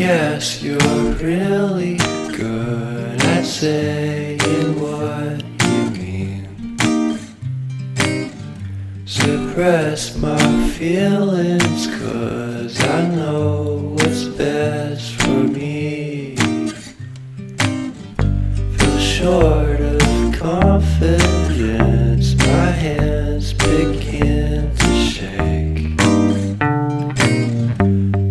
guess you're really good at saying what you mean. Suppress my feelings, 'cause I know what's best for me. Feel short of confidence, my hands begin to shake.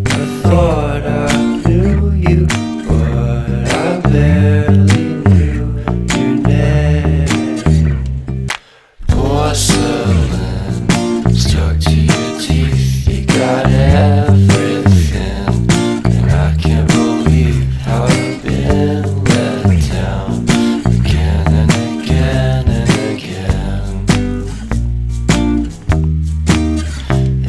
I thought I knew you, but I barely knew your name. Porcelain stuck to your teeth, you got everything, and I can't believe how I've been let down again and again and again.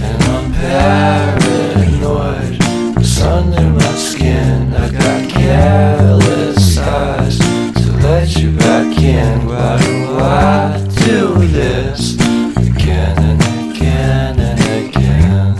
And I'm paranoid, it's under my skin. I got careless eyes to let you back in. Why do I do this again and again and again?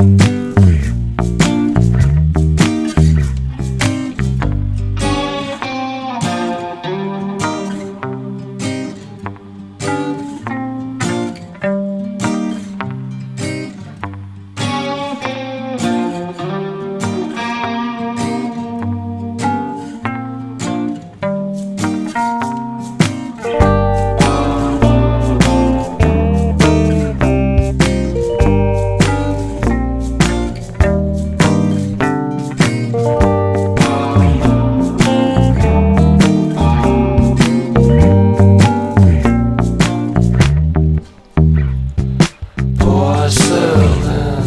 Porcelain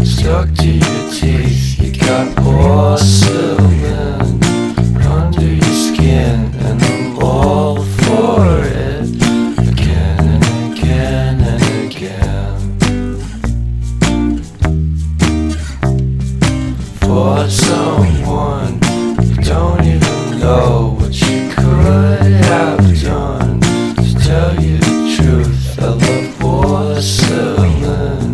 stuck to your teeth, you got porcelain under your skin, and I'm all for it again and again and again. For someone you don't even know what you could have done. To tell you the truth, I love porcelain.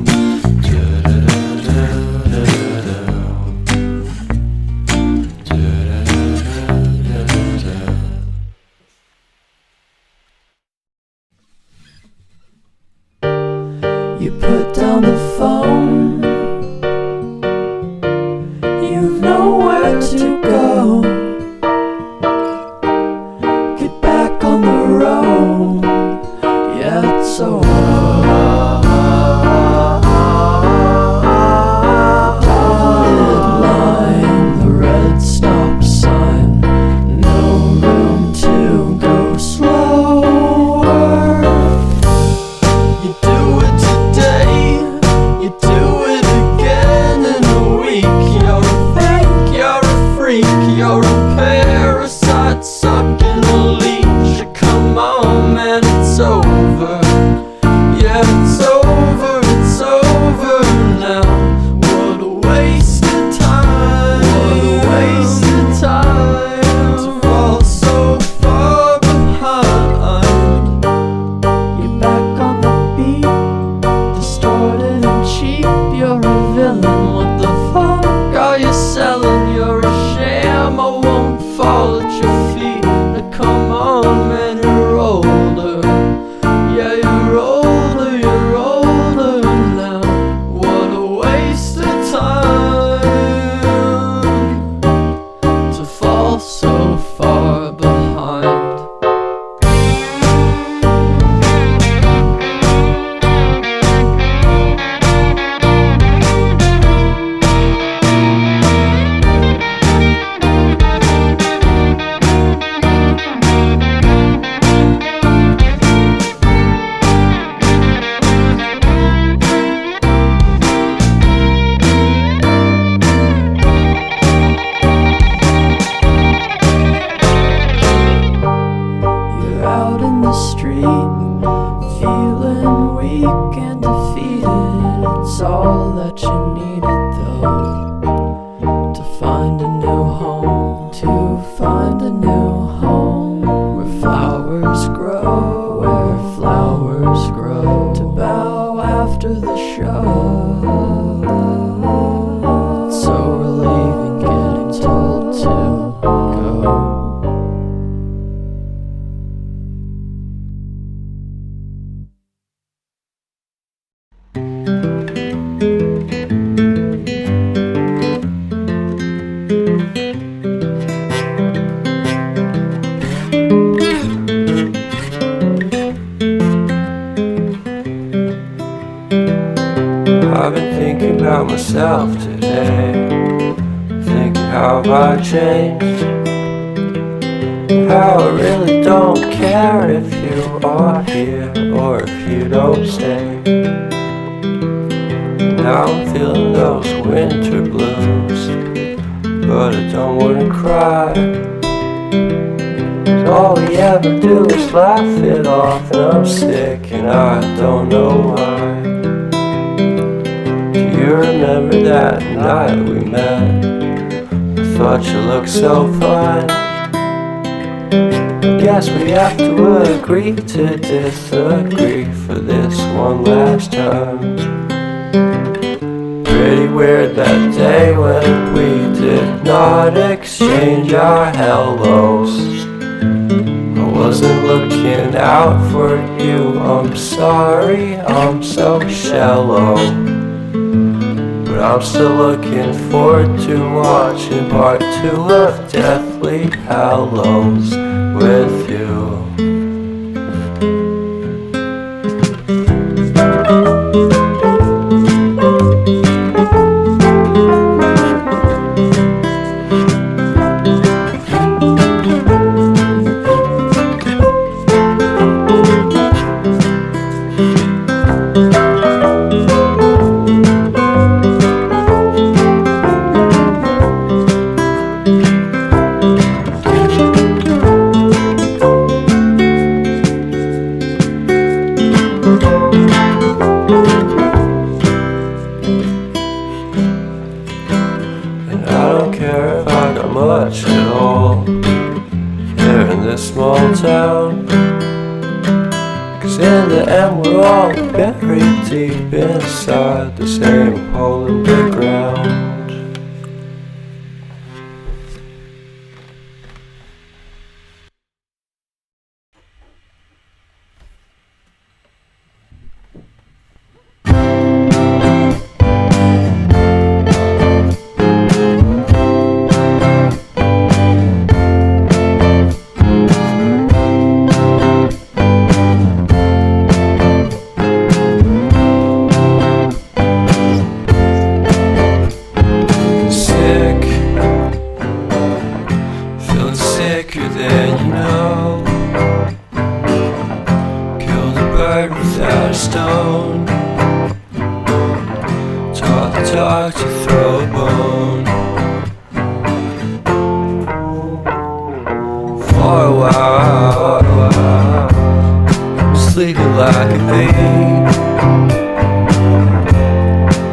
You put down the phone, you've nowhere to go. Get back on the road, yeah, it's so dotted line, the red stop sign, no room to go slower. You do it today, you do it again in a week. You think you're a freak, myself today, thinking how have I changed, how I really don't care if you are here or if you don't stay. Now I'm feeling those winter blues, but I don't wanna cry. All we ever do is laugh it off, and I'm sick and I don't know why. Do you remember that night we met? I thought you looked so fine. I guess we have to agree to disagree for this one last time. Pretty weird that day when we did not exchange our hellos. I wasn't looking out for you, I'm sorry, I'm so shallow. But I'm still looking forward to watching part 2 of Deathly Hallows with you. Much at all here in this small town, 'cause in the end we're all buried deep inside the same hole in the ground. Sicker than you know, killed a bird without a stone, taught the dog to throw a bone. For a while, sleeping like a baby,